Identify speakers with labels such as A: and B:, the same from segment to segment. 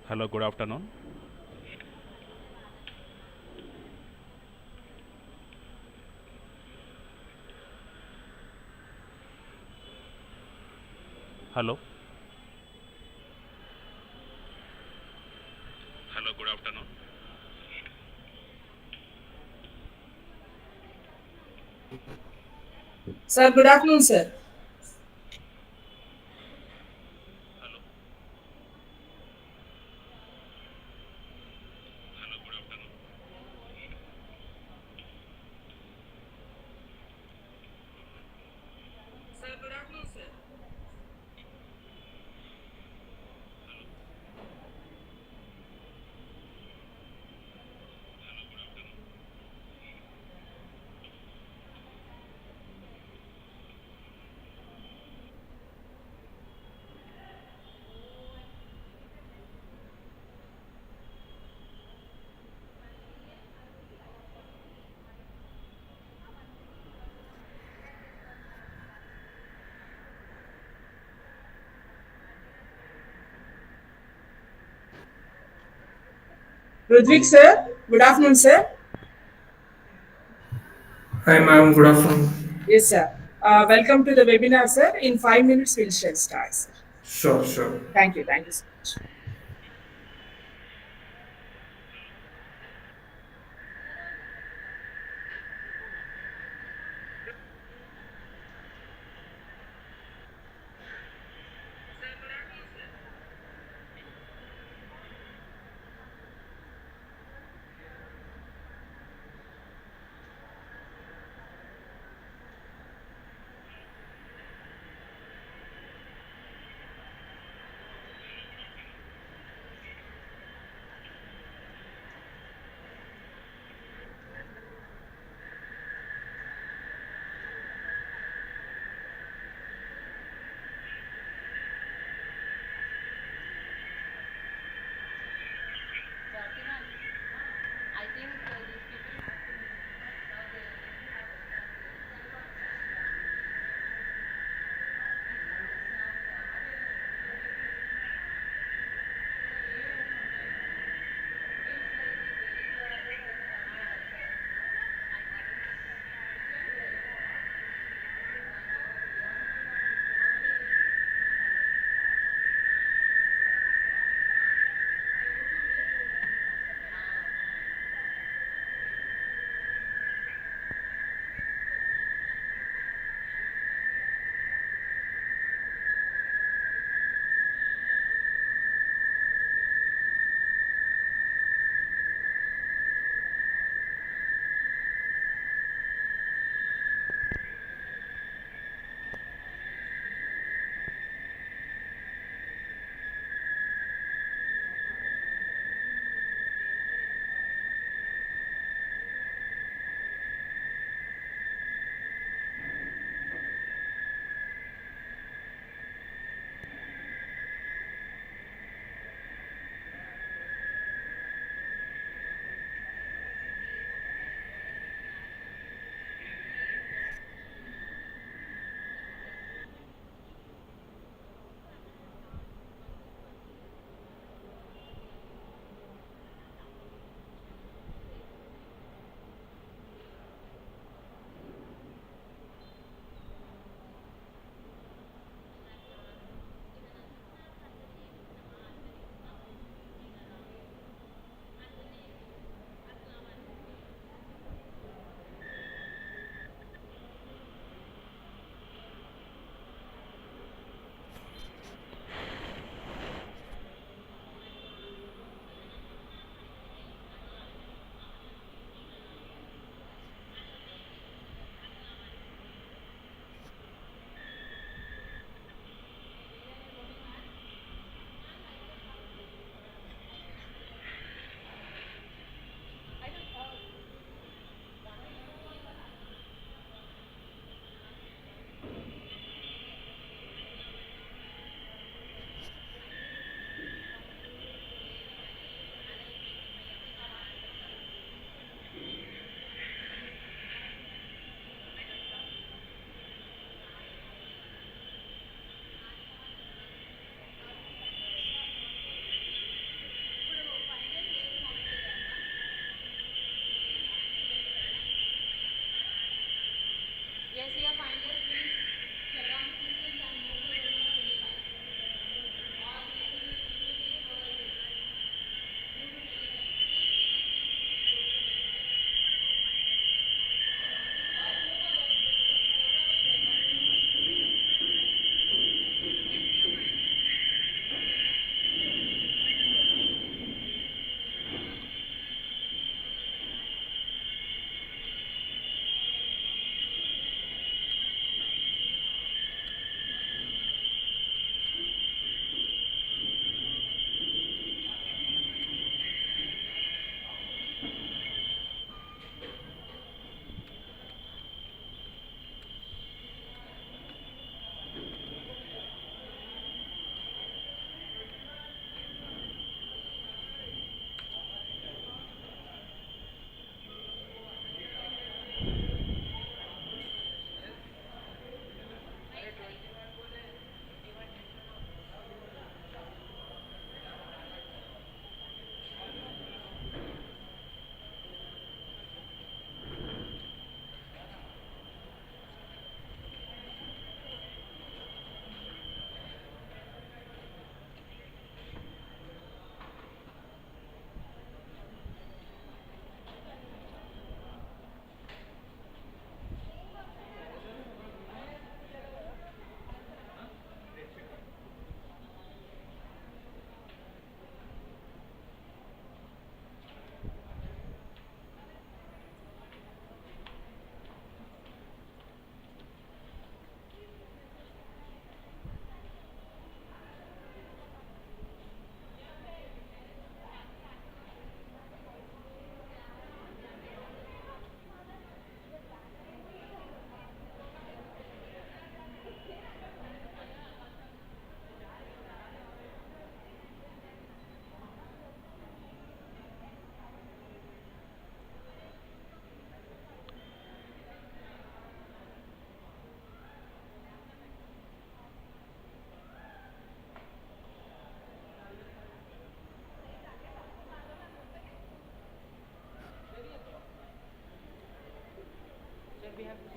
A: Hello, good afternoon. Hello. Hello, good afternoon.
B: Sir, good afternoon, sir.
A: Hello. Hello, good afternoon.
B: Sir, good afternoon, sir. Rudhvik, sir. Good afternoon, sir.
C: Hi, ma'am. Good afternoon.
B: Yes, sir. Welcome to the webinar, sir. In 5 minutes, we'll shall start, sir.
C: Sure, sure.
B: Thank you. Thank you so much.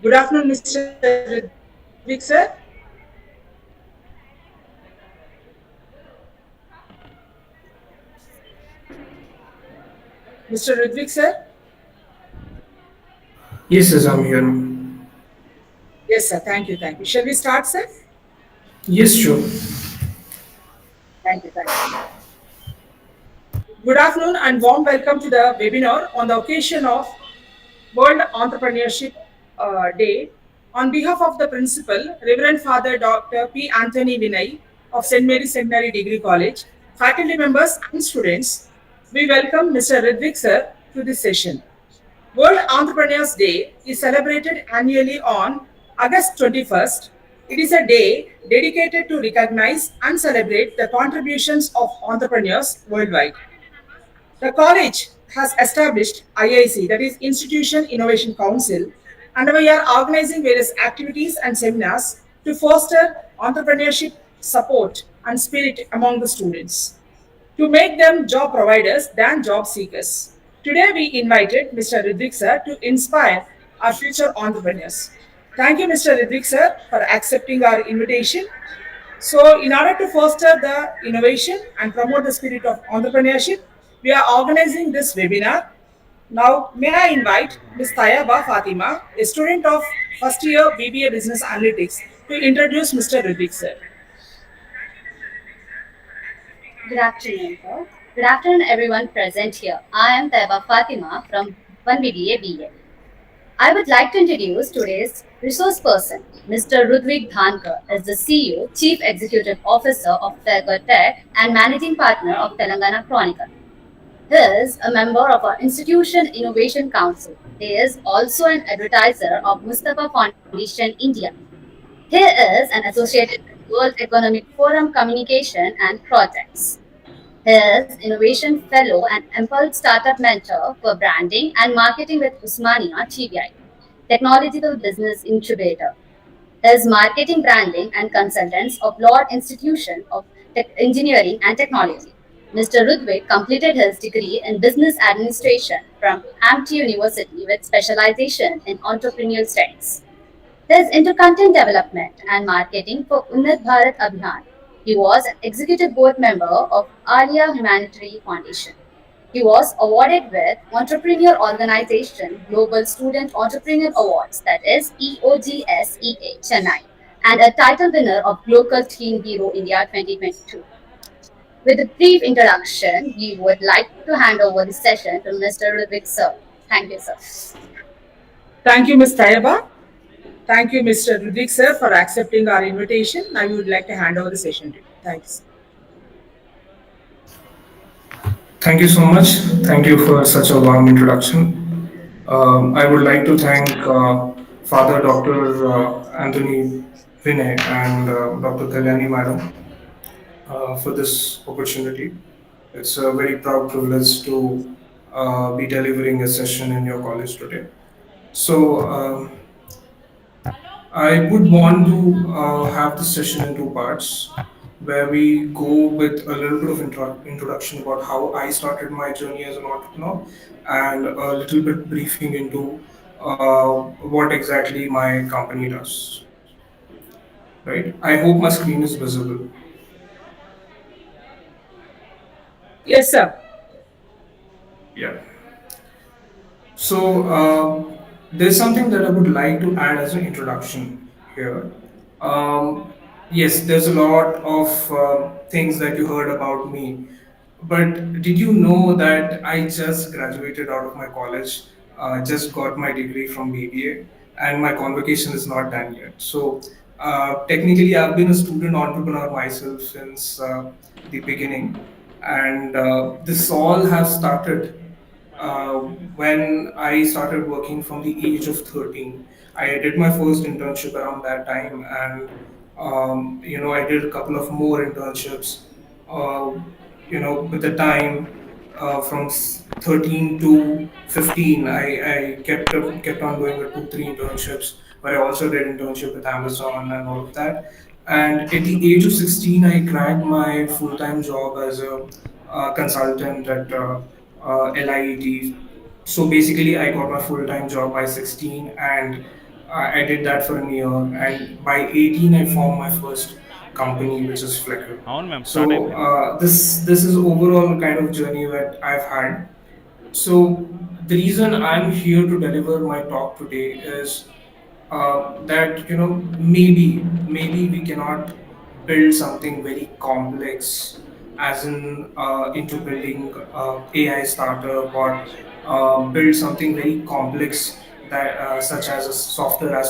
B: Good afternoon, Mr. Rudhvik, sir. Mr. Rudhvik, sir.
C: Yes, yes, I'm here.
B: Yes, sir. Thank you. Thank you. Shall we start, sir?
C: Yes, sure.
B: Thank you. Thank you. Good afternoon and warm welcome to the webinar on the occasion of World Entrepreneurship Day. On behalf of the principal, Reverend Father Dr. P. Anthony Vinay of St. Mary's Seminary Degree College, faculty members and students, we welcome Mr. Rudhvik, sir, to this session. World Entrepreneurs Day is celebrated annually on August 21st. It is a day dedicated to recognize and celebrate the contributions of entrepreneurs worldwide. The college has established IIC, that is Institution Innovation Council, and we are organizing various activities and seminars to foster entrepreneurship support and spirit among the students to make them job providers than job seekers. Today, we invited Mr. Rudhvik sir to inspire our future entrepreneurs. Thank you, Mr. Rudhvik sir, for accepting our invitation. So, in order to foster the innovation and promote the spirit of entrepreneurship, we are organizing this webinar. Now, may I invite Ms. Tayaba Fatima, a student of first year BBA Business Analytics, to introduce Mr. Rudhvik sir.
D: Good afternoon, sir. Good afternoon, everyone present here. I am Taiba Fatima from 1BDA BA. I would like to introduce today's resource person. Mr. Rudhvik Dhankar is the CEO, Chief Executive Officer of Felckor Tech and Managing Partner of Telangana Chronicle. He is a member of our Institution Innovation Council. He is also an advertiser of Mustafa Foundation India. He is an associated with World Economic Forum Communication and Projects. He is Innovation Fellow and Impulse Startup Mentor for Branding and Marketing with Usmania TBI, Technological Business Incubator. He is Marketing, Branding and Consultants of Lord Institution of Engineering and Technology. Mr. Rudhvik completed his degree in Business Administration from AMT University with specialization in Entrepreneurial Studies. There is intercontent development and marketing for Unnat Bharat Abhiyan. He was an executive board member of Alia Humanitarian Foundation. He was awarded with Entrepreneur Organization Global Student Entrepreneur Awards, that is EOGSEA Chennai, and a title winner of Local Teen Hero India 2022. With a brief introduction, we would like to hand over the session to Mr. Rudhvik sir. Thank you, sir.
B: Thank you, Ms. Tayaba. Thank you, Mr. Rudhvik sir, for accepting our invitation. Now, we would like to hand over the session to you. Thanks.
C: Thank you so much. Thank you for such a warm introduction. I would like to thank Father Dr. Anthony Vinay and Dr. Kalyani Madam for this opportunity. It's a very proud privilege to be delivering a session in your college today. So, I would want to have this session in two parts where we go with a little bit of introduction about how I started my journey as an entrepreneur and a little bit briefing into what exactly my company does. Right? I hope my screen is visible.
B: Yes, sir.
C: Yeah. So there's something that I would like to add as an introduction here. Um, yes, there's a lot of things that you heard about me, but did you know that I just graduated out of my college, just got my degree from BBA, and my convocation is not done yet. So technically, I've been a student entrepreneur myself since the beginning, and this all has started uh, when I started working from the age of 13. I did my first internship around that time, and I did a couple of more internships. Uh, with the time from 13 to 15, I kept on doing a 2 3 internships, but I also did internship with Amazon and all of that. And at the age of 16, I cracked my full time job as a consultant at LIET. So basically, I got my full time job by 16, and I did that for a year, and by 18, I formed my first company, which is Flecker.
A: అవును ma'am start
C: So
A: అయిపోయింది.
C: this is overall kind of journey that I've had. So the reason I'm here to deliver my talk today is that maybe we cannot build something very complex, as in into building AI startup, or build something very complex, that such as a software as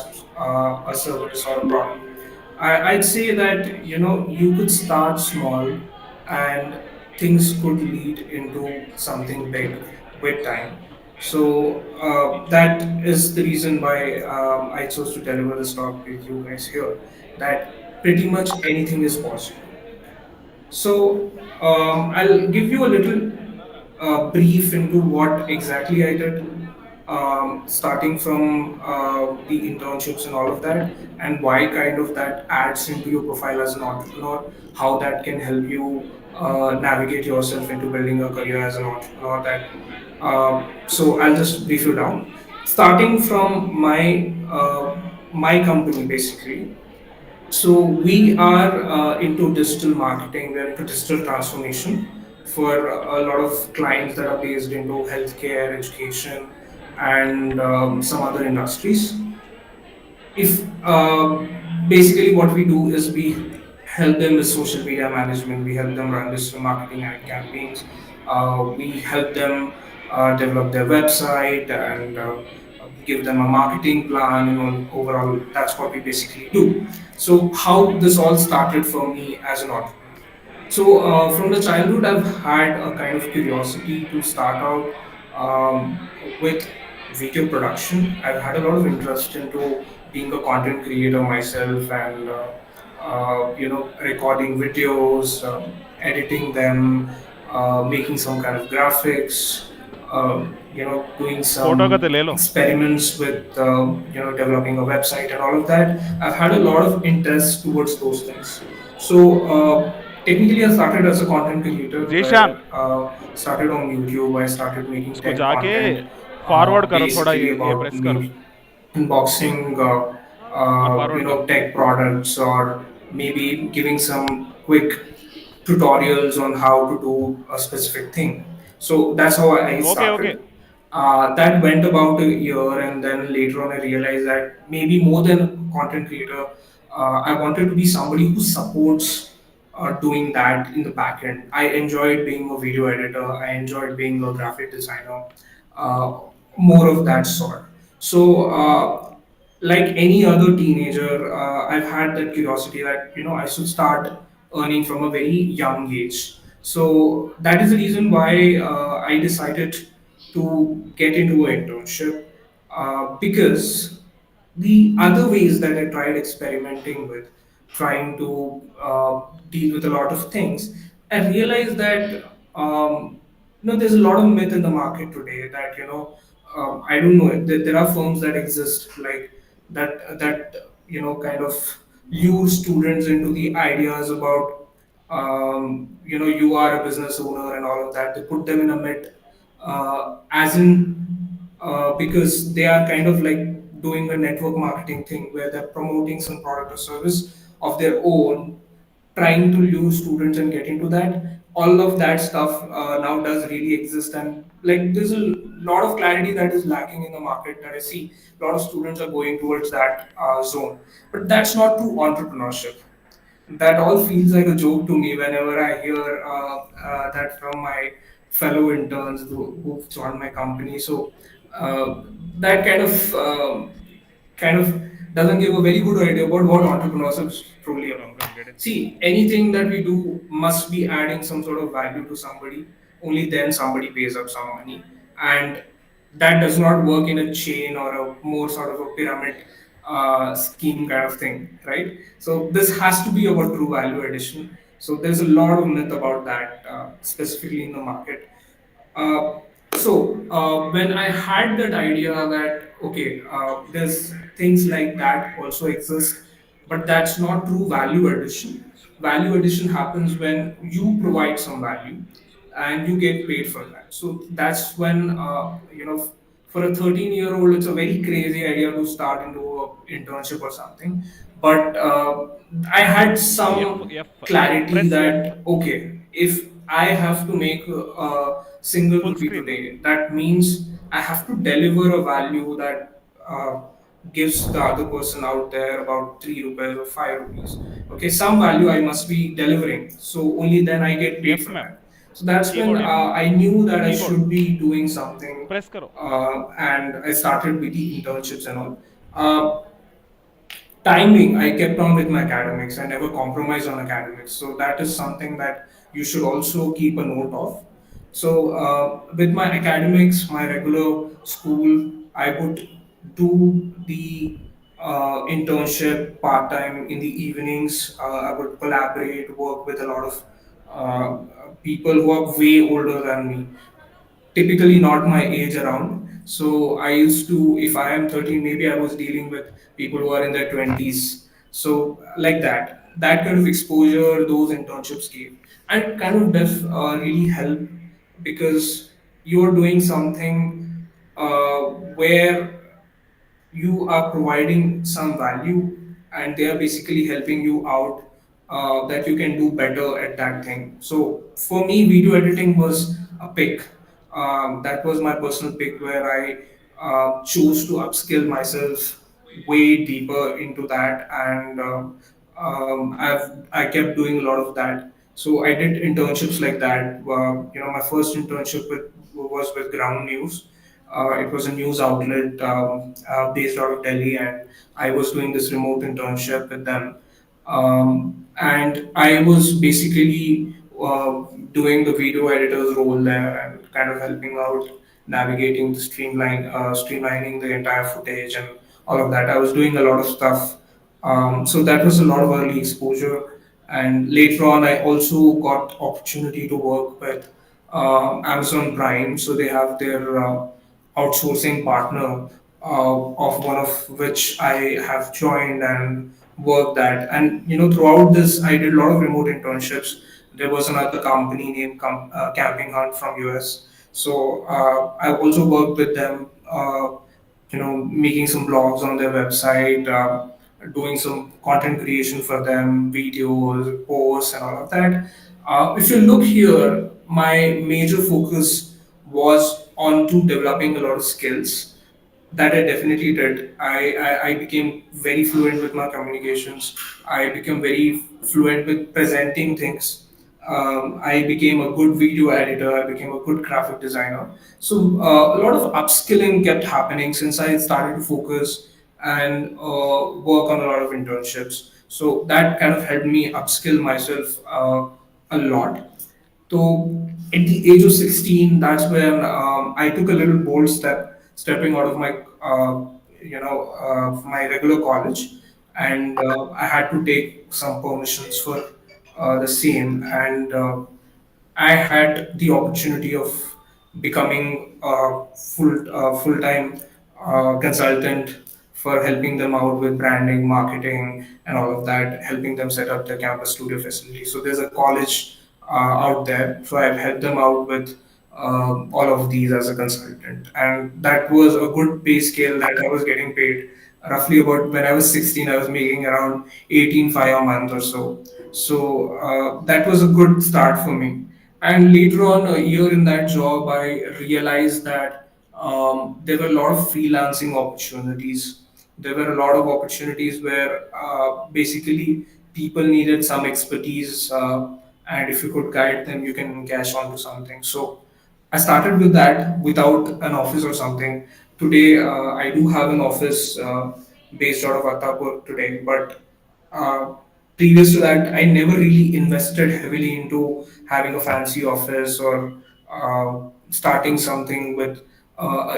C: a service or a product. I'd say that you could start small, and things could lead into something big with time. So that is the reason why I chose to deliver this talk with you guys here. That pretty much anything is possible. So I'll give you a little brief into what exactly I did, starting from the internships and all of that, and why kind of that adds into your profile as an entrepreneur, how that can help you navigate yourself into building a career as an entrepreneur. So I'll just brief you down, starting from my company basically. So we are into digital marketing. We are into digital transformation for a lot of clients that are based into healthcare, education, and some other industries. If Basically what we do is we help them with social media management. We help them run digital marketing ad campaigns. We help them develop their website, and give them a marketing plan. Overall, that's what we basically do. So how this all started for me as an entrepreneur. So from the childhood, I've had a kind of curiosity to start out with video production. I've had a lot of interest into being a content creator myself, and recording videos, editing them, making some kind of graphics, doing
A: photo
C: some
A: కదా లేలో.
C: experiments with developing a website and all of that. I've had a lot of interest towards those things. So technically, I started as a content creator,
A: Zeeshan
C: where started on YouTube. I started making
A: उसको
C: tech
A: जाके
C: content,
A: forward करो थोड़ा,
C: basically
A: ये
C: about
A: press करो
C: maybe unboxing
A: और forward करो.
C: tech products, or maybe giving some quick tutorials on how to do a specific thing. So that's how I
A: okay okay.
C: started. That went about a year, and then later on, I realized that maybe more than a content creator, I wanted to be somebody who supports doing that in the back end. I enjoyed being a video editor, I enjoyed being a graphic designer, uh, more of that sort. So, like any other teenager, I've had that curiosity that I should start earning from a very young age. So that is the reason why I decided to get into an internship, because the other ways that I tried experimenting with, trying to deal with a lot of things, I realized that there's a lot of myth in the market today that I don't know, there are firms that exist like that kind of lure students into the ideas about you are a business owner and all of that. They put them in a myth, as in because they are kind of like doing a network marketing thing where they're promoting some product or service of their own, trying to lure students and get into that. All of that stuff now does really exist, and like there's a lot of clarity that is lacking in the market that I see. A lot of students are going towards that zone, but that's not true entrepreneurship. That all feels like a joke to me whenever I hear that from my fellow interns who've joined my company. So that kind of doesn't give a very good idea about what entrepreneurship is truly
A: I'm
C: about.
A: gonna get it.
C: See, anything that we do must be adding some sort of value to somebody. Only then somebody pays up some money, and that does not work in a chain or a more sort of a pyramid scheme kind of thing, right? So this has to be about true value addition. So there's a lot of myth about that, specifically in the market. When I had that idea that okay, there's things like that also exist, but that's not true value addition. Value addition happens when you provide some value and you get paid for that. So that's when for a 13-year-old, it's a very crazy idea to start into an internship or something. But I had
A: F
C: some
A: F
C: clarity
A: press F
C: that, okay, if I have to make a single
A: full
C: rupee
A: screen.
C: today, that means I have to deliver a value that gives the other person out there about 3 rupees or 5 rupees. Okay, some value I must be delivering. So only then I get paid
A: F
C: for
A: ma'am.
C: that. So that's when
A: Keyboard F.
C: I knew that I
A: Keyboard.
C: should be doing something,
A: Press करो.
C: and I started with the internships and all. Timing, I kept on with my academics. I never compromised on academics. So that is something that you should also keep a note of. So with my academics, my regular school, I would do the internship part time in the evenings. I would collaborate, work with a lot of people who are way older than me, typically not my age around. So I used to, if I am 13, maybe I was dealing with people who are in their 20s. So like that, that kind of exposure those internships gave, and kind of really help, because you're doing something where you are providing some value, and they are basically helping you out, that you can do better at that thing. So for me, video editing was a pick. That was my personal pick, where I chose to upskill myself way deeper into that, and I kept doing a lot of that. So I did internships like that. My first internship was with Ground News. It was a news outlet based out of Delhi, and I was doing this remote internship with them. And I was basically doing the video editor's role there, and kind of helping out, navigating the streamlining the entire footage and all of that. I was doing a lot of stuff. So that was a lot of early exposure. And later on, I also got opportunity to work with Amazon Prime. So they have their outsourcing partner, of one of which I have joined and worked at. And throughout this, I did a lot of remote internships. There was another company named Camping Hunt from US. So I also worked with them. Making some blogs on their website, doing some content creation for them, videos, posts, and all of that. If you look here, my major focus was on to developing a lot of skills. That I definitely did. I became very fluent with my communications. I became very fluent with presenting things. I became a good video editor. I became a good graphic designer. So a lot of upskilling kept happening since I started to focus and work on a lot of internships. So that kind of helped me upskill myself a lot. So at the age of 16, that's when I took a little bold stepping out of my regular college, and I had to take some permissions for the same, and I had the opportunity of becoming a full time consultant for helping them out with branding, marketing, and all of that, helping them set up their campus studio facility. So there's a college out there, so I've helped them out with all of these as a consultant, and that was a good pay scale that I was getting paid. Roughly about when I was 16, I was making around 18.5 a month or so. So that was a good start for me. And later on, a year in that job, I realized that there were a lot of freelancing opportunities. There were a lot of opportunities where basically people needed some expertise, and if you could guide them, you can cash on to something. So I started with that without an office or something. Today, I do have an office based out of Attapur today, but uh, previous to that, I never really invested heavily into having a fancy office or starting something with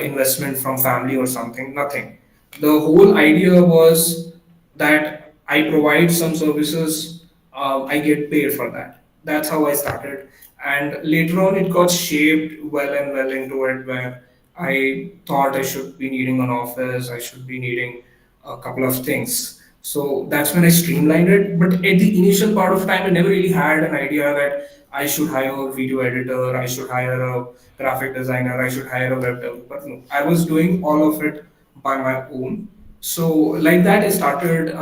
C: investment from family or something. Nothing. The whole idea was that I provide some services, I get paid for that. That's how I started. And later on, it got shaped well and well into it, where I thought I should be needing an office, I should be needing a couple of things. So that's when I streamlined it. But at the initial part of time, I never really had an idea that I should hire a video editor, I should hire a graphic designer, I should hire a web developer. No, I was doing all of it by my own. So like that, I started.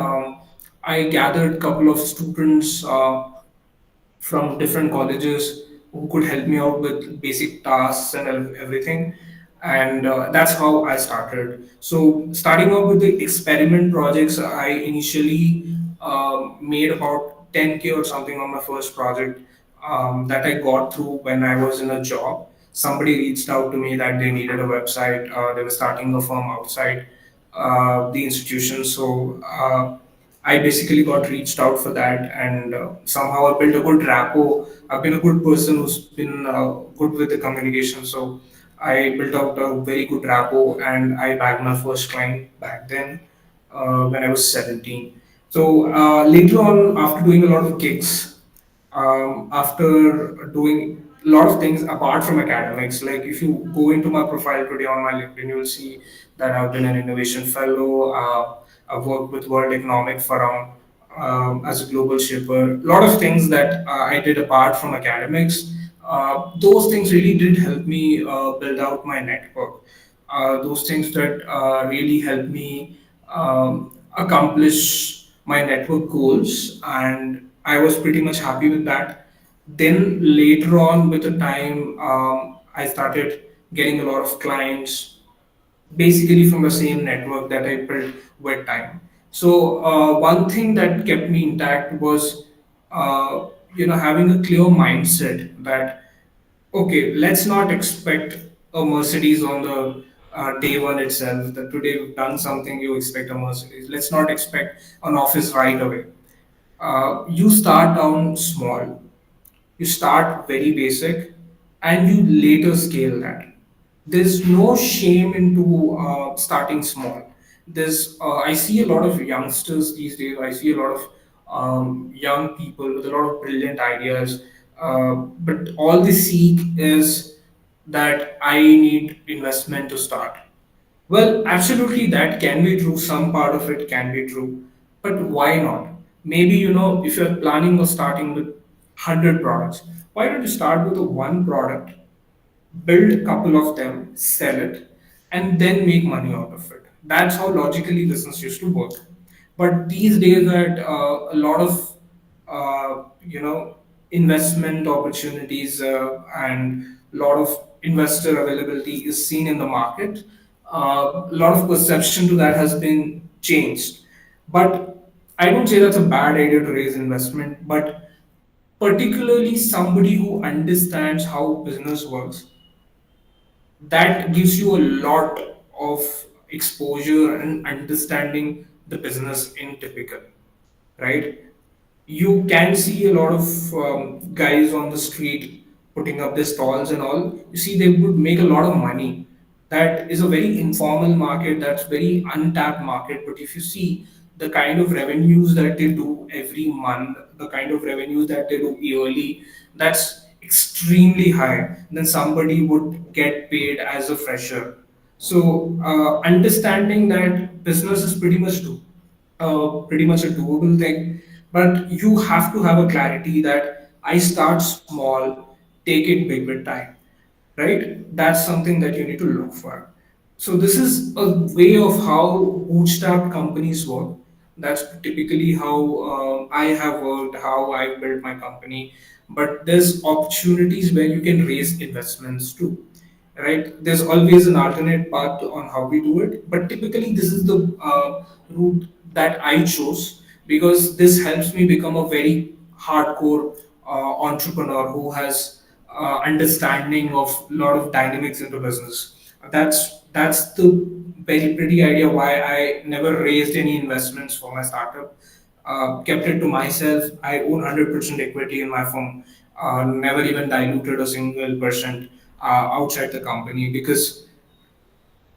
C: I gathered a couple of students from different colleges who could help me out with basic tasks and everything. And that's how I started. So, starting off with the experiment projects, I initially made about 10K or something on my first project that I got through when I was in a job. Somebody reached out to me that they needed a website, they were starting a firm outside the institution. So, I basically got reached out for that, and somehow I built a good rapport. I've been a good person who's been good with the communication, so I built out a very good rapport, and I bagged my first client back then when I was 17. So later on, after doing a lot of gigs, after doing a lot of things apart from academics. Like if you go into my profile today on my LinkedIn, you'll see that I've been an innovation fellow. I've worked with World Economic Forum as a global shipper. A lot of things that I did apart from academics. Those things really did help me build out my network. Those things that really helped me accomplish my network goals, and I was pretty much happy with that. Then later on, with the time, I started getting a lot of clients, basically from the same network that I built with time. So one thing that kept me intact was, having a clear mindset that okay, let's not expect a Mercedes on the day one itself. That today we've done something, you expect a Mercedes. Let's not expect an office right away. You start down small, you start very basic, and you later scale that. There's no shame into starting small. I see a lot of youngsters these days. I see a lot of young people with a lot of brilliant ideas, but all they seek is that I need investment to start. Well, absolutely, that can be true. Some part of it can be true. But why not? Maybe, if you're planning or starting with 100 products, why don't you start with a one product, build a couple of them, sell it, and then make money out of it? That's how logically business used to work. But these days, that a lot of investment opportunities and a lot of investor availability is seen in the market. A lot of perception to that has been changed. But I don't say that's a bad idea to raise investment, but particularly somebody who understands how business works, that gives you a lot of exposure and understanding the business in typical, right? You can see a lot of guys on the street putting up their stalls and all. You see, they would make a lot of money. That is a very informal market, that's very untapped market. But if you see the kind of revenues that they do every month, the kind of revenues that they do yearly, that's extremely high. Then somebody would get paid as a fresher. So understanding that business is pretty much a doable thing, but you have to have a clarity that I start small, take it big with time, right? That's something that you need to look for. So this is a way of how bootstrap companies work. That's typically how I have worked, how I built my company. But there's opportunities where you can raise investments too, right? There's always an alternate path on how we do it, but typically this is the route that I chose because this helps me become a very hardcore entrepreneur who has understanding of a lot of dynamics into business. That's the very pretty idea why I never raised any investments for my startup. Kept it to myself. I own 100% equity in my firm. Never even diluted a single percent outside the company because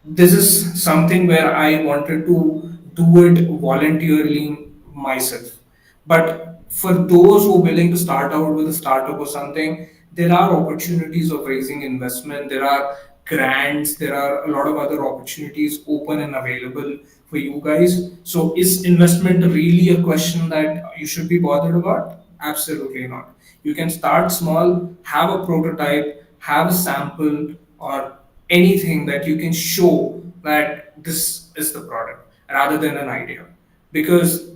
C: this is something where I wanted to do it voluntarily myself. But for those who are willing to start out with a startup or something, there are opportunities of raising investment. There are grants. There are a lot of other opportunities open and available for for you guys. So, is investment really a question that you should be bothered about? Absolutely not. You can start small, have a prototype, have a sample, or anything that you can show that this is the product rather than an idea. Because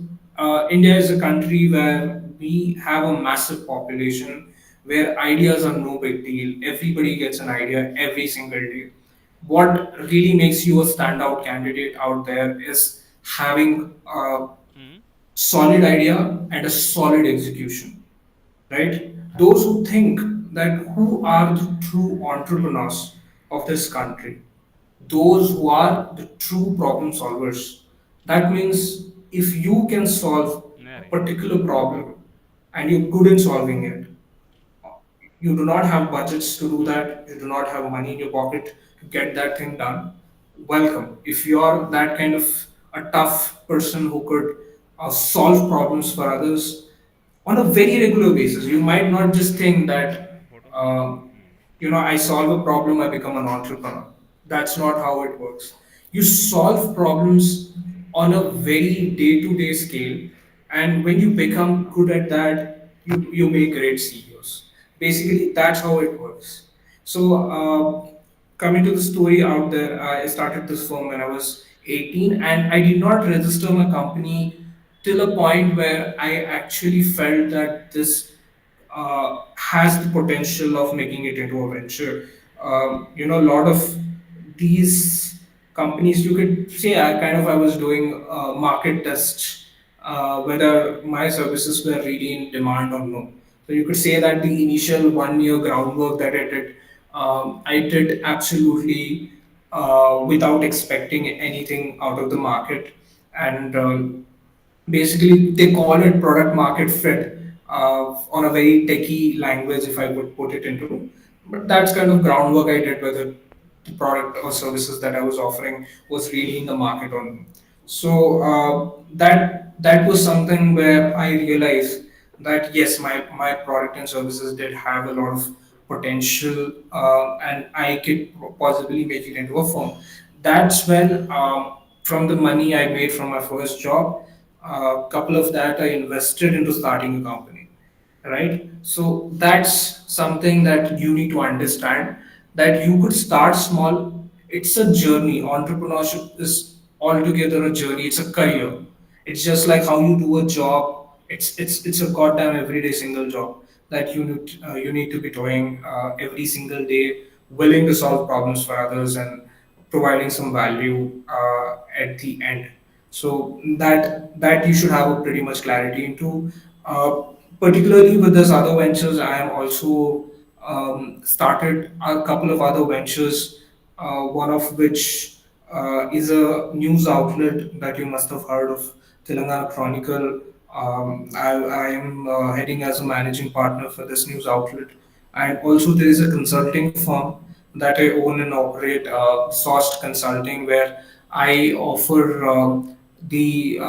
C: India is a country where we have a massive population where ideas are no big deal. Everybody gets an idea every single day. What really makes you a standout candidate out there is having a
A: Hmm.
C: solid idea and a solid execution, right? Those who think that who are the true entrepreneurs of this country, those who are the true problem solvers. That means if you can solve a
A: Yeah,
C: particular problem and you're good in solving it, you do not have budgets to do
A: hmm.
C: that, you do not have money in your pocket to get that thing done, welcome. If you're that kind of a tough person who could solve problems for others on a very regular basis, you might not just think that,
A: Photo.
C: uh, I solve a problem, I become an entrepreneur. That's not how it works. You solve problems on a very day to day scale, and when you become good at that, you make great CEOs. Basically, that's how it works. So, coming to the story out there, I started this firm when I was 18, and I did not register my company till a point where I actually felt that this has the potential of making it into a venture. A lot of these companies, you could say, I was doing market tests, whether my services were really in demand or no. So you could say that the initial 1 year groundwork that I did absolutely without expecting anything out of the market, and basically they call it product market fit on a very techie language, if I would put it into. But that's kind of groundwork I did, whether the product or services that I was offering was really in the market or not. So that was something where I realized that yes, my product and services did have a lot of potential, and I could possibly make it into a firm. That's when, from the money I made from my first job, a couple of that I invested into starting a company, right? So that's something that you need to understand, that you could start small. It's a journey. Entrepreneurship is altogether a journey. It's a career. It's just like how you do a job. It's a goddamn everyday single job that you need to be doing every single day, willing to solve problems for others and providing some value at the end. So that you should have a pretty much clarity into. Particularly with this other ventures, I am also started a couple of other ventures. One of which is a news outlet that you must have heard of, Telangana Chronicle. I am heading as a managing partner for this news outlet, and also there is a consulting firm that I own and operate, Sourced Consulting, where I offer the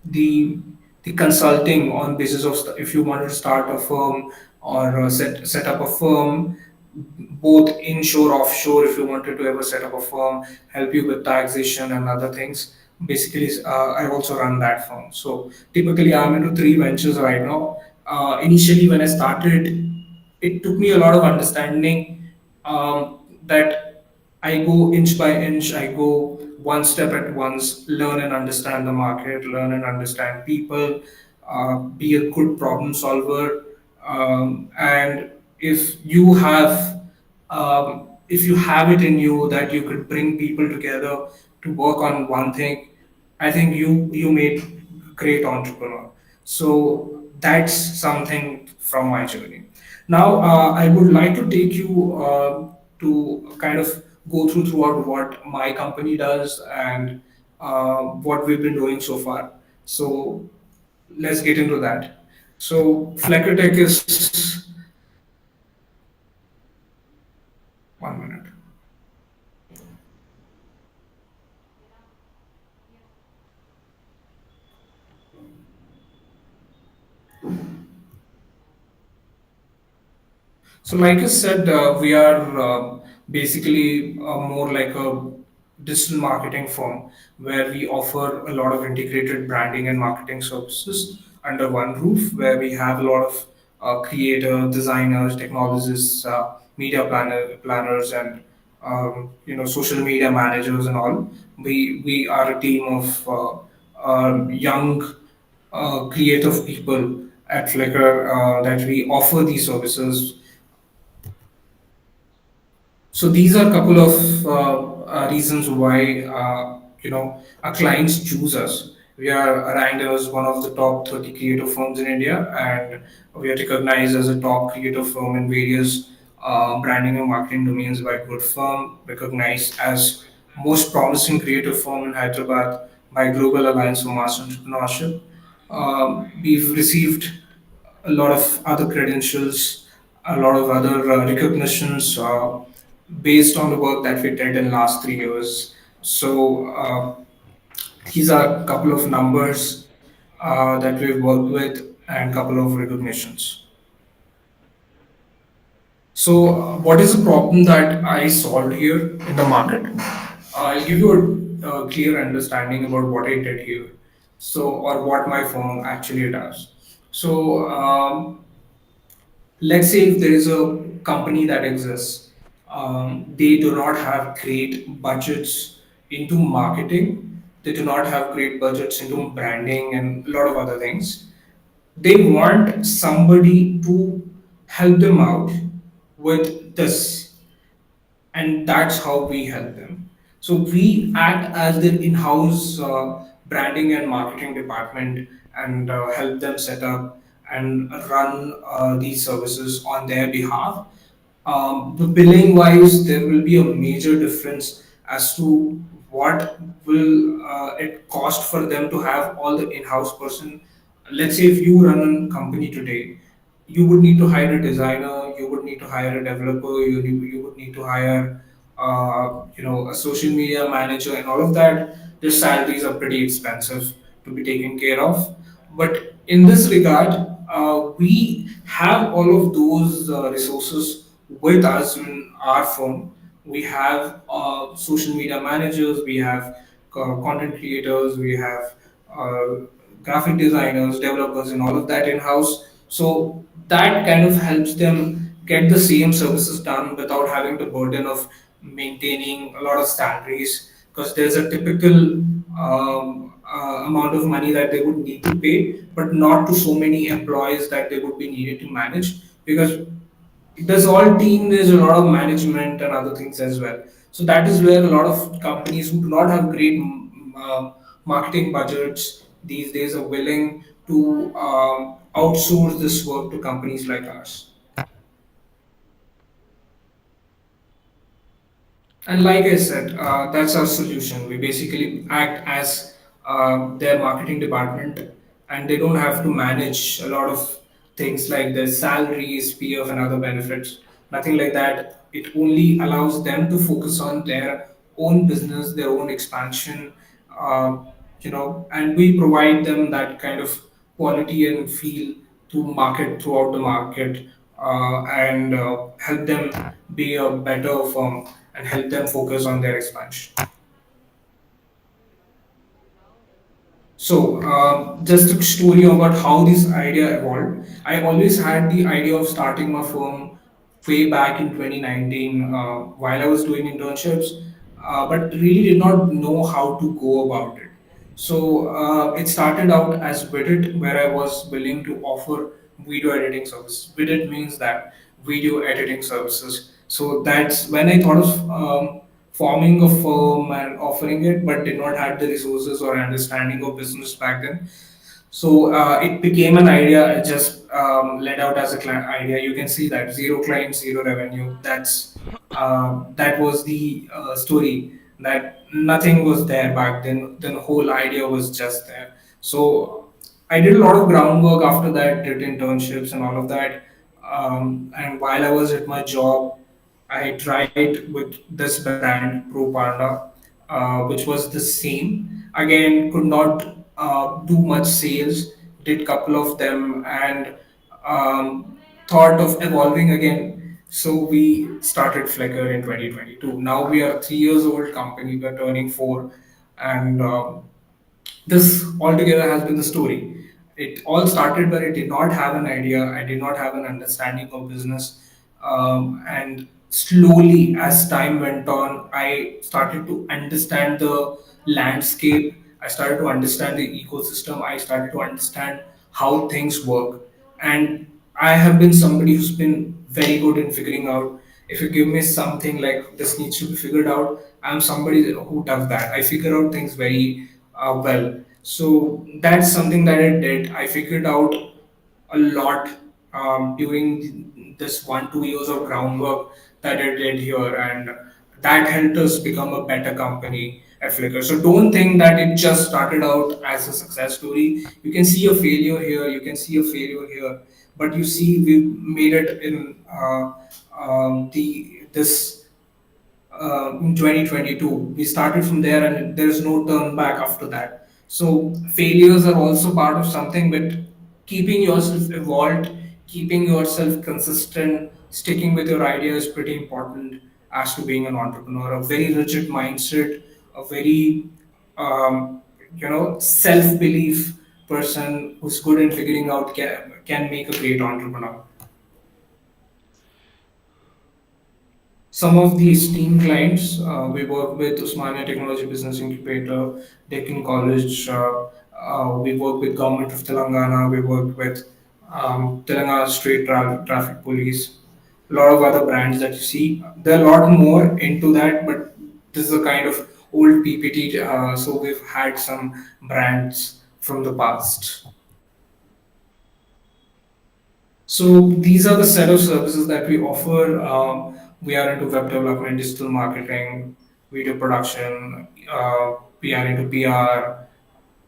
C: the the consulting on basis of if you want to start a firm or set up a firm, both inshore offshore. If you wanted to ever set up a firm, help you with taxation and other things. Basically, I also run that firm. So typically, I'm into three ventures right now. Initially, when I started, it took me a lot of understanding, that I go inch by inch, I go one step at once, learn and understand the market, learn and understand people, be a good problem solver. And if you have it in you that you could bring people together to work on one thing, I think you made great entrepreneur. So that's something from my journey. Now, I would like to take you to kind of go throughout what my company does and what we've been doing so far. So let's get into that. So Flecker Tech is 1 minute. So, like I said, we are basically more like a digital marketing firm where we offer a lot of integrated branding and marketing services under one roof, where we have a lot of creators, designers, technologists, media planners, and social media managers and all. We are a team of young creative people at Flickr that we offer these services. So these are a couple of reasons why our clients choose us. We are ranked as one of the top 30 creative firms in India, and we are recognized as a top creative firm in various branding and marketing domains by Good Firm, recognized as most promising creative firm in Hyderabad by Global Alliance for Mass Entrepreneurship. We've received a lot of other credentials, a lot of other recognitions based on the work that we did in last 3 years. So these are a couple of numbers that we've worked with and a couple of recognitions. So what is the problem that I solved here in the market? I'll give you a clear understanding about what I did here. So, or what my firm actually does. So, let's say if there is a company that exists, they do not have great budgets into marketing, they do not have great budgets into branding and a lot of other things. They want somebody to help them out with this, and that's how we help them. So we act as their in-house branding and marketing department and help them set up and run these services on their behalf. The billing wise, there will be a major difference as to what will it cost for them to have all the in-house person. Let's say if you run a company today, you would need to hire a designer, you would need to hire a developer, you would need to hire a social media manager and all of that. Their salaries are pretty expensive to be taken care of. But in this regard, we have all of those resources with us in our firm. We have social media managers, we have content creators, we have uh, graphic designers, developers, and all of that in house. So that kind of helps them get the same services done without having the burden of maintaining a lot of salaries, because there's a typical amount of money that they would need to pay, but not to so many employees that they would be needed to manage, because there's all team, there's a lot of management and other things as well. So that is where a lot of companies who do not have great marketing budgets these days are willing to outsource this work to companies like ours. And like I said, that's our solution. We basically act as their marketing department, and they don't have to manage a lot of things like their salaries, PF, and other benefits. Nothing like that. It only allows them to focus on their own business, their own expansion, and we provide them that kind of quality and feel to market throughout the market, and help them be a better firm and help them focus on their expansion. So, just a story about how this idea evolved. I always had the idea of starting my firm way back in 2019 while I was doing internships, but really did not know how to go about it. So, it started out as Vidit, where I was willing to offer video editing services. Vidit means that video editing services. So, that's when I thought of forming a firm and offering it, but did not have the resources or understanding of business back then. So it became an idea. It just led out as a idea. You can see that zero clients, zero revenue. That was the story. That nothing was there back then. Then the whole idea was just there. So I did a lot of groundwork after that. Did internships and all of that. And while I was at my job, I tried with this brand, Pro Panda, which was the same. Again, could not do much sales. Did couple of them and thought of evolving again. So we started Flecker in 2022. Now we are a 3 years old company. We're turning four, and this altogether has been the story. It all started where I did not have an idea, I did not have an understanding of business, and slowly as time went on, I started to understand the landscape. I started to understand the ecosystem. I started to understand how things work, and I have been somebody who's been very good in figuring out. If you give me something like this needs to be figured out, I'm somebody who does that. I figure out things very well. So that's something that I did. I figured out a lot during this 1 2 years of groundwork that I did here, and that helped us become a better company at Flickr. So don't think that it just started out as a success story. You can see a failure here, you can see a failure here, but you see we made it in the this in 2022. We started from there, and there is no turn back after that. So failures are also part of something, but keeping yourself evolved, keeping yourself consistent, sticking with your idea is pretty important as to being an entrepreneur. A very rigid mindset, a very self belief person who's good in figuring out can make a great entrepreneur. Some of these team clients we work with Usmania Technology Business Incubator, Deccan College. We work with Government of Telangana. We work with Telangana State Traffic Police. A lot of other brands that you see. There are a lot more into that, but this is a kind of old PPT. So we've had some brands from the past. So these are the set of services that we offer. We are into web development, digital marketing, video production. We are into PR.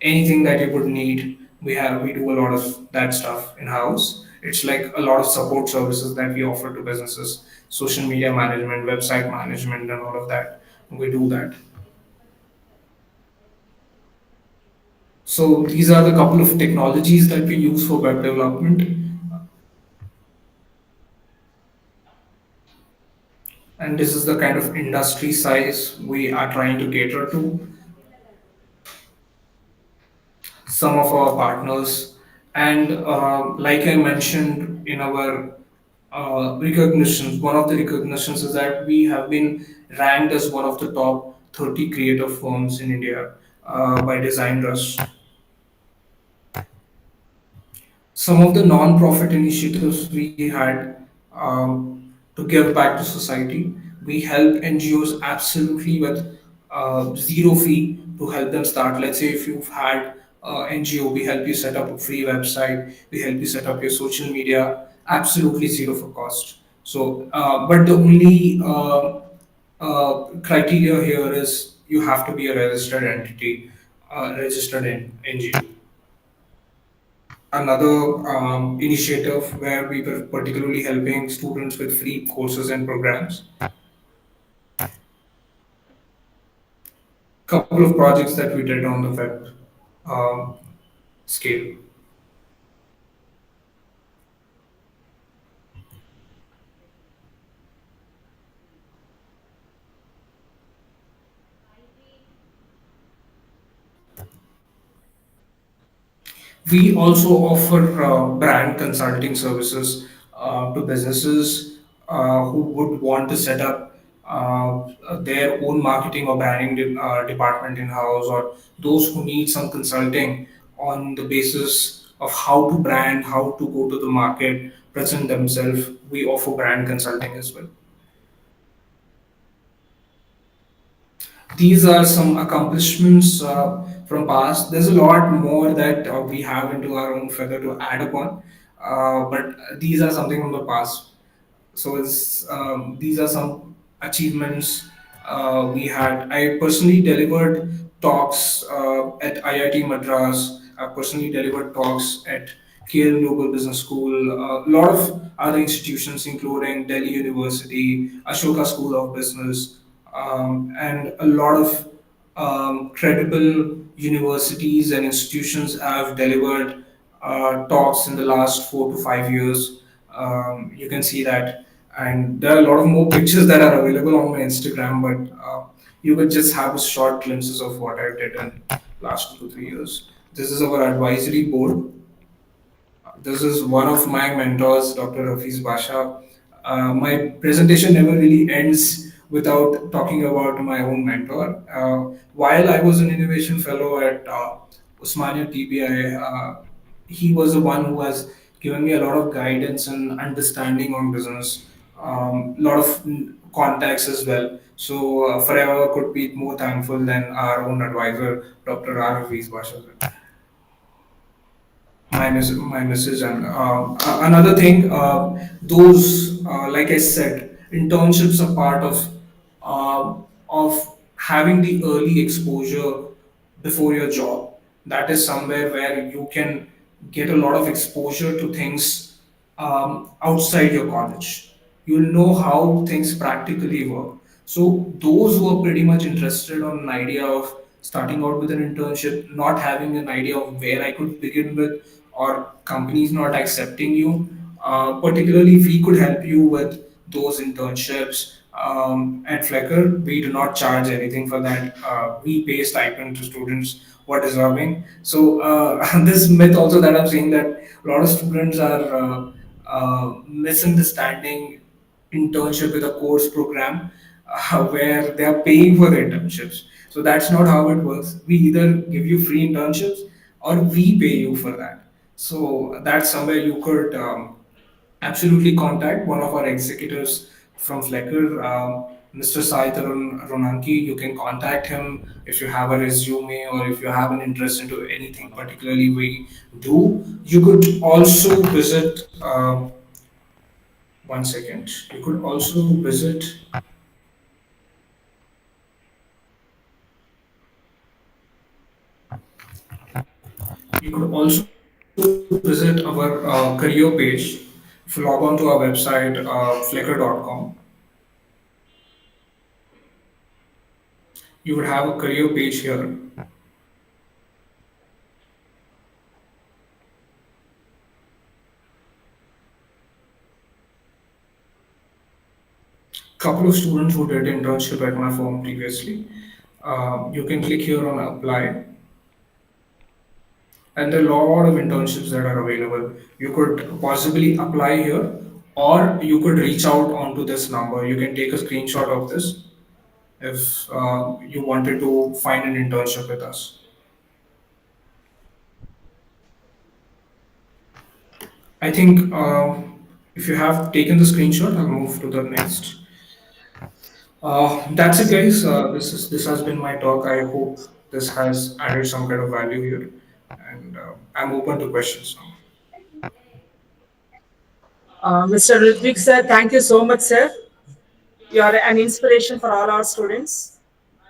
C: Anything that you would need, we do a lot of that stuff in house. It's like a lot of support services that we offer to businesses, social media management, website management, and all of that. We do that. So these are the couple of technologies that we use for web development. And this is the kind of industry size we are trying to cater to. Some of our partners, and like I mentioned in our recognitions, one of the recognitions is that we have been ranked as one of the top 30 creative firms in India by Design Rush. Some of the non-profit initiatives we had to give back to society. We help NGOs absolutely with zero fee to help them start. Let's say if you've had NGO, we help you set up a free website, we help you set up your social media, absolutely zero for cost. So, but the only criteria here is you have to be a registered entity, registered NGO. Another initiative where we were particularly helping students with free courses and programs. Couple of projects that we did on the web um, scale. We also offer brand consulting services to businesses who would want to set up their own marketing or branding department in house, or those who need some consulting on the basis of how to brand, how to go to the market, present themselves. We offer brand consulting as well. These are some accomplishments from past. There's a lot more that we have into our own feather to add upon, but these are something from the past. So these are some achievements we had. I personally delivered talks at IIT Madras. I personally delivered talks at KL Global Business School, a lot of other institutions, including Delhi University, Ashoka School of Business, and a lot of credible universities and institutions have delivered talks in the last 4 to 5 years. You can see that. And there are a lot of more pictures that are available on my Instagram, but you could just have a short glimpses of what I did in last 2 3 years. This is our advisory board. This is one of my mentors, Dr. Hafiz Basha. My presentation never really ends without talking about my own mentor. While I was an innovation fellow at Usmania TBI, he was the one who has given me a lot of guidance and understanding on business, a lot of contacts as well. So forever could be more thankful than our own advisor, Dr. R. Hafiz Basha. My message and another thing, those like I said, internships are part of having the early exposure before your job. That is somewhere where you can get a lot of exposure to things outside your college. You'll know how things practically work. So those who are pretty much interested on an idea of starting out with an internship, not having an idea of where I could begin with, or companies not accepting you, particularly if we could help you with those internships. At Flecker, we do not charge anything for that. We pay stipend to students who are deserving. So this myth also that I'm saying that a lot of students are misunderstanding internship with a course program where they are paying for the internships. So that's not how it works. We either give you free internships or we pay you for that. So that's somewhere you could absolutely contact one of our executives from Flecker, Mr. Sai Tarun Ronanki. You can contact him if you have a resume or if you have an interest into anything particularly we do. You could also visit. One second. You could also visit. You could also visit our career page. If you log on to our website, flickr.com, you would have a career page here. Couple of students who did internship at my firm previously. You can click here on apply, and there are a lot of internships that are available. You could possibly apply here, or you could reach out onto this number. You can take a screenshot of this if you wanted to find an internship with us. I think if you have taken the screenshot, I'll move to the next. That's it, guys. This has been my talk. I hope this has added some kind of value here, and I'm open to questions now.
B: Mr. Rudhvik, sir, thank you so much, sir. You are an inspiration for all our students.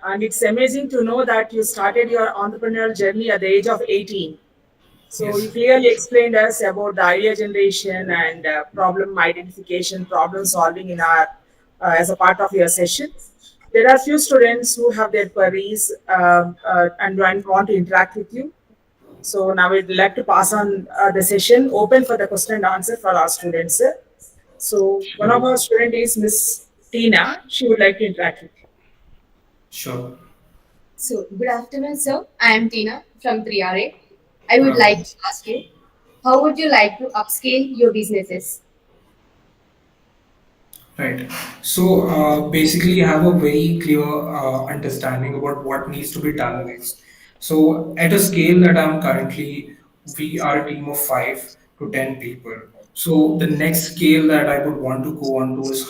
B: And it's amazing to know that you started your entrepreneurial journey at the age of 18. So you
C: Yes,
B: clearly explained us about the idea generation and problem identification, problem solving in our as a part of your session. There are few students who have their queries and want to interact with you. So now we'd like to pass on the session open for the question and answer for our students. So one of
C: sure,
B: our student is Miss Tina. She would like to interact with you.
C: sure.
D: So, good afternoon, sir. I am Tina from 3RA. I
C: Good
D: would like
C: afternoon.
D: to ask you, how would you like to upscale your businesses?
C: Right. So basically, I have a very clear understanding about what needs to be done next. So at a scale that I'm currently, we are a team of 5 to 10 people. So the next scale that I would want to go on to is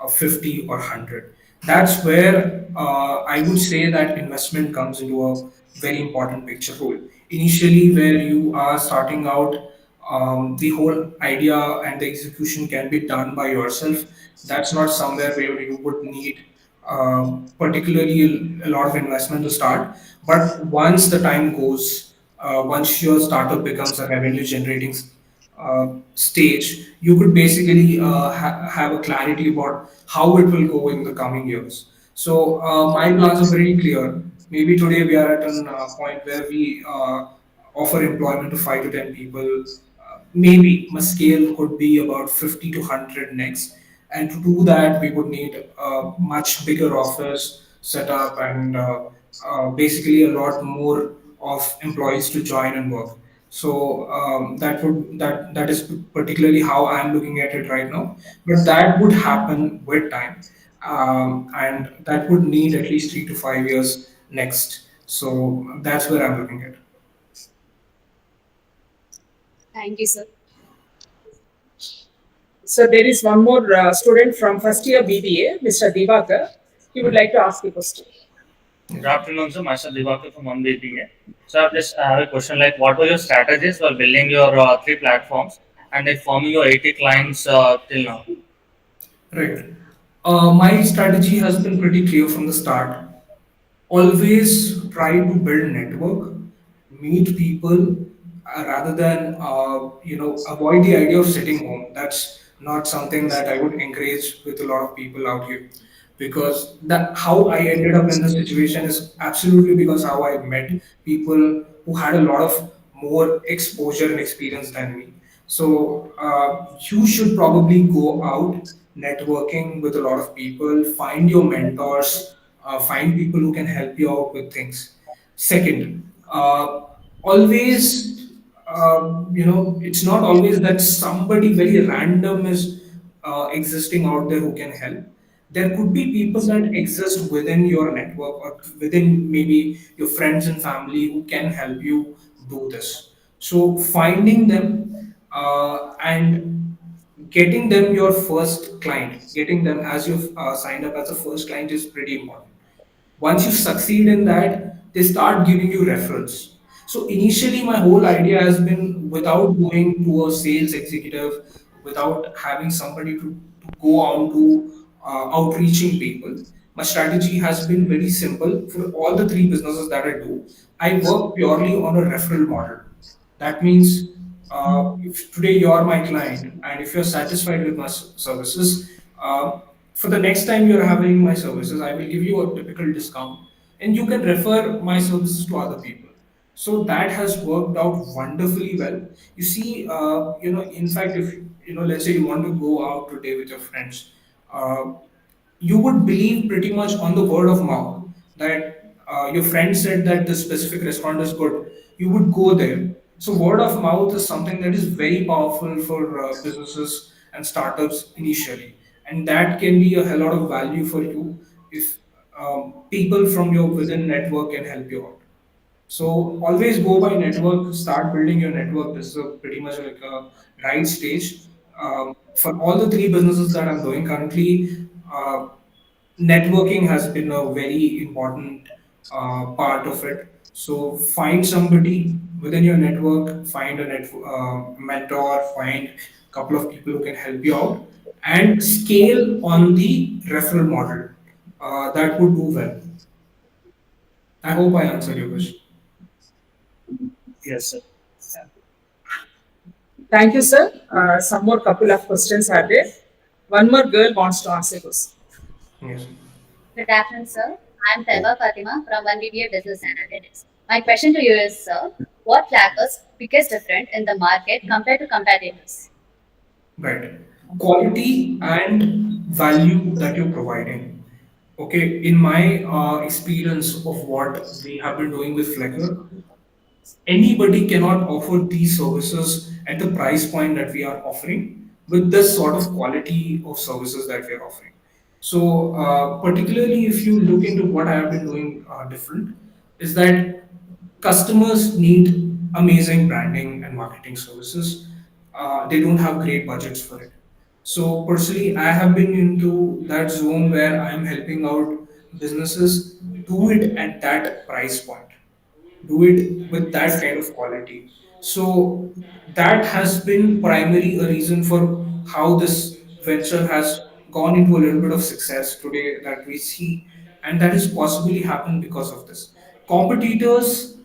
C: 50 or 100. That's where I would say that investment comes into a very important picture role. Initially, where you are starting out, the whole idea and the execution can be done by yourself. That's not somewhere where you would need particularly a lot of investment to start. But once the time goes, once your startup becomes a revenue generating stage, you could basically have a clarity about how it will go in the coming years. So my plans are very clear. Maybe today we are at a point where we offer employment to 5 to 10 people. Maybe my scale could be about 50 to 100 next. And to do that, we would need a much bigger office setup and basically a lot more of employees to join and work. So that is particularly how I'm looking at it right now. But that would happen with time, and that would need at least 3 to 5 years next. So that's where I'm looking at.
D: Thank you, sir.
B: So there is one more student from first year BBA, Mr. Divakar. He would like to ask a question.
E: Good afternoon, sir. Myself Rudhvik from 1BPA. So I have a question like, what were your strategies for building your three platforms and like forming your 80 clients till now?
C: Right. My strategy has been pretty clear from the start. Always try to build network, meet people, rather than avoid the idea of sitting home. That's not something that I would encourage with a lot of people out here, because that how I ended up in the situation is absolutely because how I met people who had a lot of more exposure and experience than me. So you should probably go out networking with a lot of people, find your mentors, find people who can help you out with things. Second, always, it's not always that somebody very random is existing out there who can help. There could be people that exist within your network or within maybe your friends and family who can help you do this. So finding them and getting them your first client, getting them as you've signed up as a first client is pretty important. Once you succeed in that, they start giving you referrals. So initially, my whole idea has been without going to a sales executive, without having somebody to go on to outreaching people. My strategy has been very simple for all the three businesses that I do. I work purely on a referral model. That means if today you are my client and if you're satisfied with my services, for the next time you're having my services, I will give you a typical discount and you can refer my services to other people. So that has worked out wonderfully well. You see, in fact, if let's say you want to go out today with your friends, uh, you would believe pretty much on the word of mouth that your friend said that this specific restaurant is good. You would go there. So word of mouth is something that is very powerful for businesses and startups initially, and that can be a hell lot of value for you if people from your within network can help you out. So always go by network, start building your network. This is a pretty much like a right stage. For all the three businesses that I'm doing currently, networking has been a very important part of it. So find somebody within your network, find a mentor, find a couple of people who can help you out, and scale on the referral model. That would do well. I hope I answered your question.
E: Yes, sir.
B: Thank you, sir. Some more couple of questions are there. One more girl wants to ask a question.
C: Yes.
D: Good afternoon, sir. I'm Taiba Fatima from 1BBA Business Analytics. My question to you is, sir, what Flacker's biggest difference in the market compared to competitors?
C: Right. Quality and value that you're providing. Okay, in my experience of what we have been doing with Flecker, anybody cannot offer these services at the price point that we are offering with this sort of quality of services that we are offering. So, particularly if you look into what I have been doing different, is that customers need amazing branding and marketing services. They don't have great budgets for it. So personally, I have been into that zone where I'm helping out businesses do it at that price point, do it with that kind of quality. So that has been primary a reason for how this venture has gone into a little bit of success today that we see, and that has possibly happened because of this. Competitors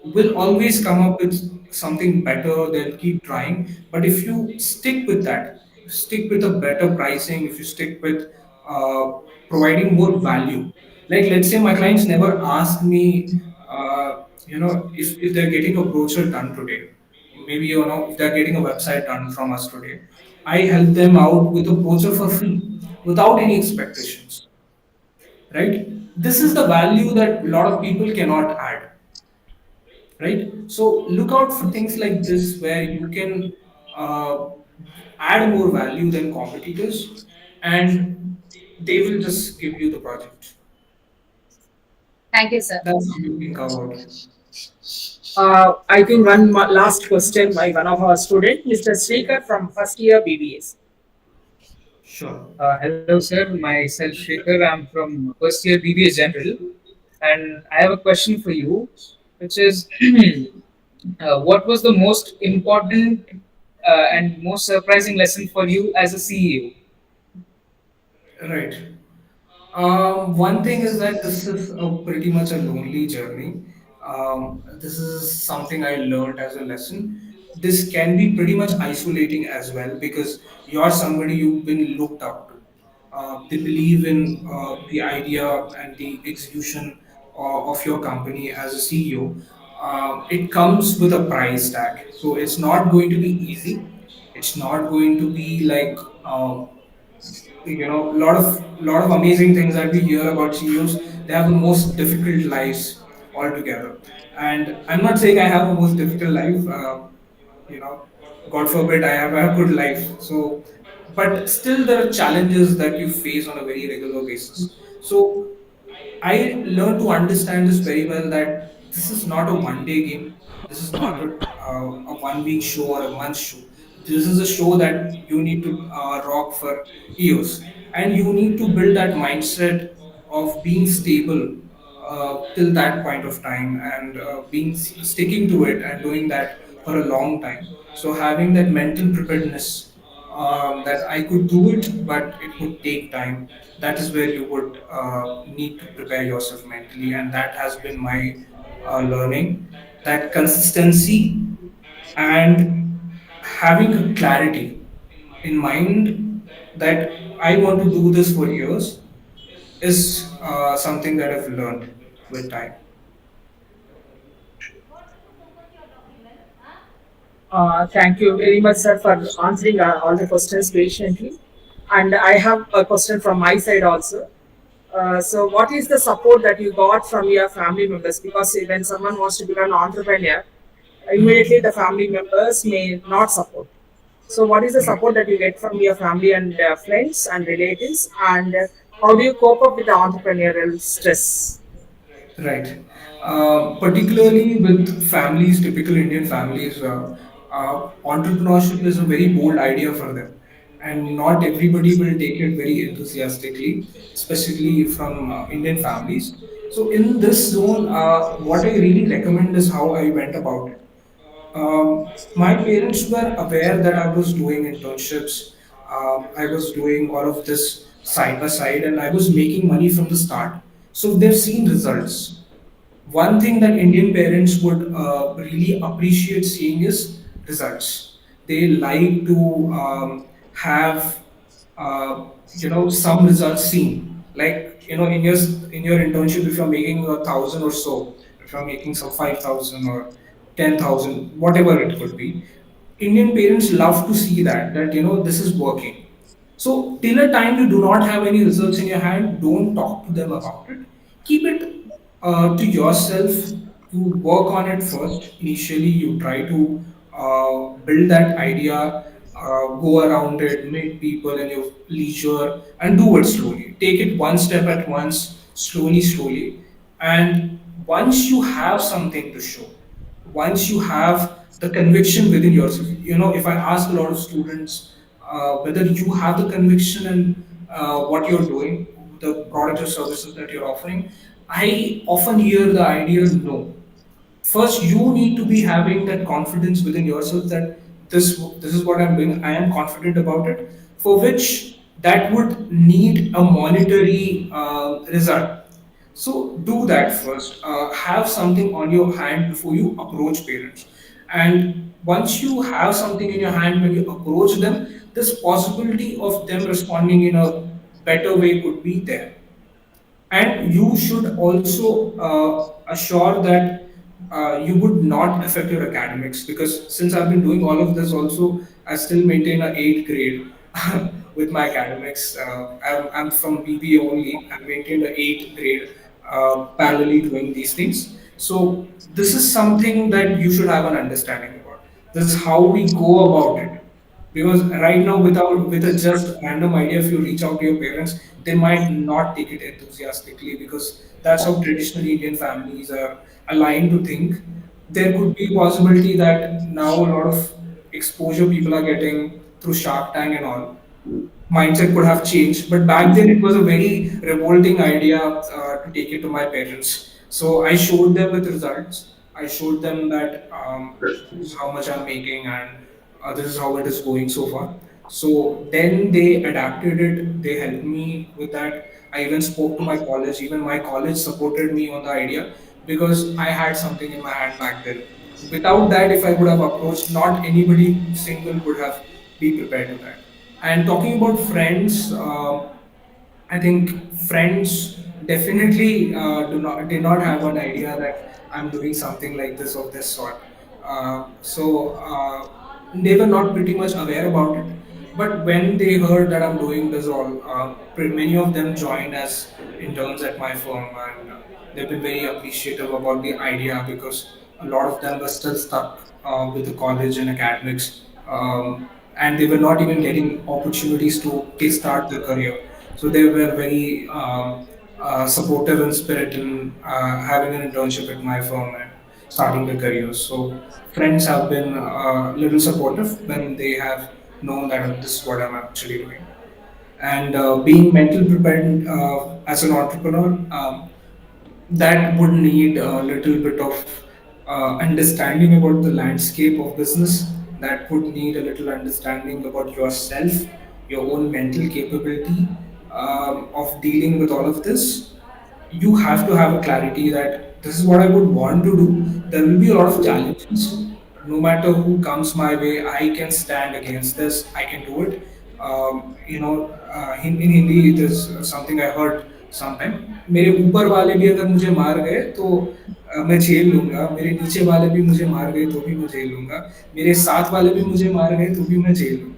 C: will always come up with something better, they'll keep trying, but if you stick with that, stick with a better pricing, if you stick with uh, providing more value, like let's say my clients never ask me if they're getting a brochure done today, maybe if they're getting a website done from us today, I help them out with a brochure for free. without any expectations, right? This is the value that a lot of people cannot add, right? So look out for things like this where you can uh, add more value than competitors, and they will just give you the project.
D: Thank you, sir.
C: That's how you think about it.
B: I think one last question by one of our students, Mr. Srikar from first year BBS.
C: Sure.
F: Hello, sir. Myself, Shekhar. I'm from first year BBA General, and I have a question for you, which is what was the most important and most surprising lesson for you as a CEO?
C: Right. One thing is that this is a pretty much a lonely journey. This is something I learned as a lesson. This can be pretty much isolating as well because you're somebody you've been looked up to. They believe in the idea and the execution of your company as a CEO. It comes with a price tag, so it's not going to be easy. It's not going to be like a lot of amazing things that we hear about CEOs. They have the most difficult lives altogether, and I'm not saying I have a most difficult life. You know, God forbid I have a good life. So, but still there are challenges that you face on a very regular basis. So I learned to understand this very well that this is not a one day game. This is not a 1 week show or a month show. This is a show that you need to rock for years. And you need to build that mindset of being stable till that point of time and sticking to it and doing that for a long time. So having that mental preparedness that I could do it, but it would take time. That is where you would need to prepare yourself mentally, and that has been my learning. That consistency and having a clarity in mind that I want to do this for years is something that I've learned with time.
B: Thank you very much, sir, for answering all the questions patiently. And I have a question from my side also. So, what is the support that you got from your family members? Because when someone wants to become an entrepreneur, immediately the family members may not support. So, what is the
C: Right.
B: support that you get from your family and friends and relatives? And how do you cope up with the entrepreneurial stress?
C: Right. Particularly with families, typical Indian families, entrepreneurship is a very bold idea for them. And not everybody will take it very enthusiastically, especially from Indian families. So, in this zone, what I really recommend is how I went about it. My parents were aware that I was doing internships. I was doing all of this side by side, and I was making money from the start. So they've seen results. One thing that Indian parents would really appreciate seeing is results. They like to have some results seen. Like in your internship, if you're making 1,000 or so, if you're making some 5,000 or 10,000, whatever it could be, Indian parents love to see that this is working. So till a time you do not have any results in your hand, don't talk to them about it. Keep it to yourself. You work on it first. Initially, you try to build that idea, go around it, meet people in your leisure, and do it slowly. Take it one step at once, slowly, slowly. And once you have something to show, once you have the conviction within yourself, if I ask a lot of students whether you have the conviction in what you're doing, the product or services that you're offering, I often hear the idea no. First, you need to be having that confidence within yourself that this is what I'm doing. I am confident about it. For which that would need a monetary result. So do that first. Have something on your hand before you approach parents. And once you have something in your hand when you approach them, this possibility of them responding in a better way could be there. And you should also assure that you would not affect your academics, because since I've been doing all of this also, I still maintain a 8th grade with my academics. I'm from BBA only. I maintained the eighth grade parallelly doing these things. So this is something that you should have an understanding about. This is how we go about it. Because right now, without with a just random idea, if you reach out to your parents, they might not take it enthusiastically because that's how traditional Indian families are aligned to think. There could be possibility that now a lot of exposure people are getting through Shark Tank and all mindset could have changed. But back then, it was a very revolting idea to take it to my parents. So I showed them with results. I showed them that this is how much I'm making and this is how it is going so far. So then they adapted it. They helped me with that. I even spoke to my college. Even my college supported me on the idea because I had something in my hand back then. Without that, if I would have approached, not anybody single would have be prepared to that. And talking about friends, I think friends definitely did not have an idea that I'm doing something like this of this sort. So they were not pretty much aware about it. But when they heard that I'm doing this all, many of them joined as interns at my firm, and they've been very appreciative about the idea because a lot of them were still stuck with the college and academics, and they were not even getting opportunities to kickstart their career. So they were very supportive in spirit in having an internship at my firm and starting their careers. So friends have been a little supportive when they have known that this is what I'm actually doing. And being mental prepared as an entrepreneur, that would need a little bit of understanding about the landscape of business. That would need a little understanding about yourself, your own mental capability of dealing with all of this. You have to have a clarity that this is what I would want to do. There will be a lot of challenges. No matter who comes my way, I can stand against this. I can do it. In Hindi, there's something I heard sometime. मेरे ऊपर वाले भी अगर मुझे मार गए तो मैं झेल लूंगा. मेरे नीचे वाले भी मुझे मार गए तो भी मैं झेल लूंगा. मेरे साथ वाले भी मुझे मार गए तो भी मैं झेल लूंगा.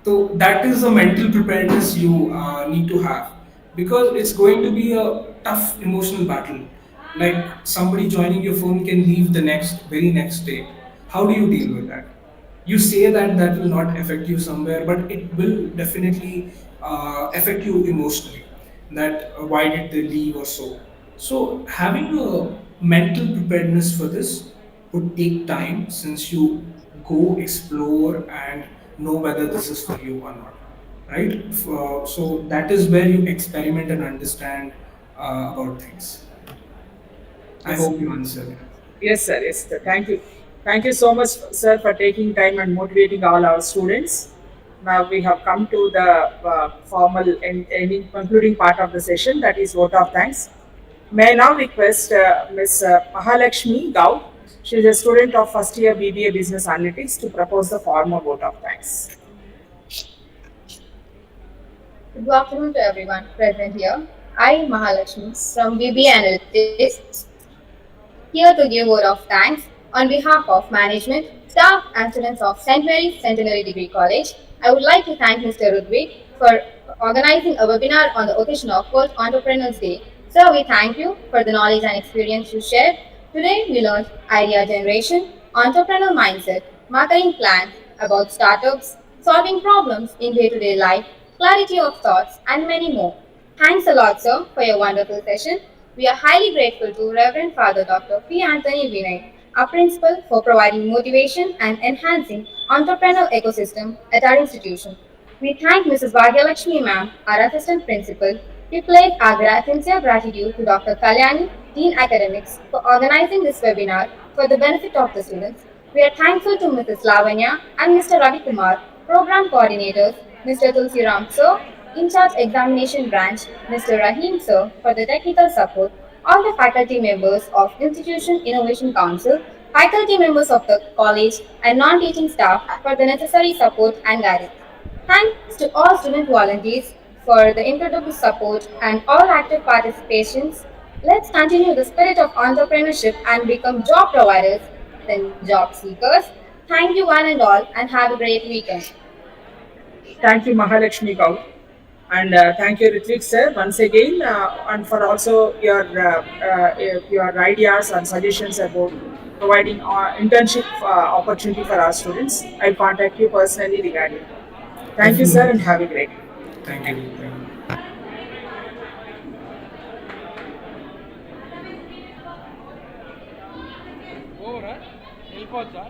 C: So that is the mental preparedness you need to have because it's going to be a tough emotional battle. Like somebody joining your firm can leave the very next day. How do you deal with that? You say that that will not affect you somewhere, but it will definitely affect you emotionally. That why did they leave or so? So having a mental preparedness for this would take time since you go explore and know whether this is for you or not, right? So that is where you experiment and understand about things. I
B: Yes.
C: hope you answered.
B: Yes, sir. Yes, sir. Thank you. Thank you so much, sir, for taking time and motivating all our students. Now we have come to the formal and ending, concluding part of the session, that is vote of thanks. May I now request Ms. Mahalakshmi Gao, she is a student of first year BBA Business Analytics, to propose the formal vote of thanks.
G: Good afternoon to everyone present here. I, Mahalakshmi from BB Analytics, here to give word of thanks on behalf of management, staff, and students of St. Mary's Centenary Degree College. I would like to thank Mr. Rudhvik for organizing a webinar on the occasion of World Entrepreneurs Day. Sir, we thank you for the knowledge and experience you shared. Today, we learned idea generation, entrepreneurial mindset, marketing plans about startups, solving problems in day-to-day life, clarity of thoughts, and many more. Thanks a lot, sir, for your wonderful session. We are highly grateful to Reverend Father Dr. P. Anthony Vinay, our principal, for providing motivation and enhancing entrepreneurial ecosystem at our institution. We thank Mrs. Bhagyalakshmi ma'am, our assistant principal. We pledge our sincere gratitude to Dr. Kalyani, Dean Academics, for organizing this webinar for the benefit of the students. We are thankful to Mrs. Lavanya and Mr. Ravi Kumar, program coordinators, Mr. Tulsiram sir, in charge examination branch, Mr. Rahim sir, for the technical support, all the faculty members of Institution Innovation Council, faculty members of the college, and non-teaching staff for the necessary support and guidance. Thanks to all student volunteers for the incredible support and all active participations. Let's continue the spirit of entrepreneurship and become job providers than job seekers. Thank you one and all and have a great weekend.
B: Thank you, Mahalakshmi Gaur. And thank you, Ritvik sir, once again, and for also your ideas and suggestions about providing internship opportunity for our students. I'll contact you personally regarding. Thank you, sir, and
C: Definitely.
B: have a great day.
C: Thank you. Thank you.
A: ఓవరా వెళ్ళిపోవచ్చా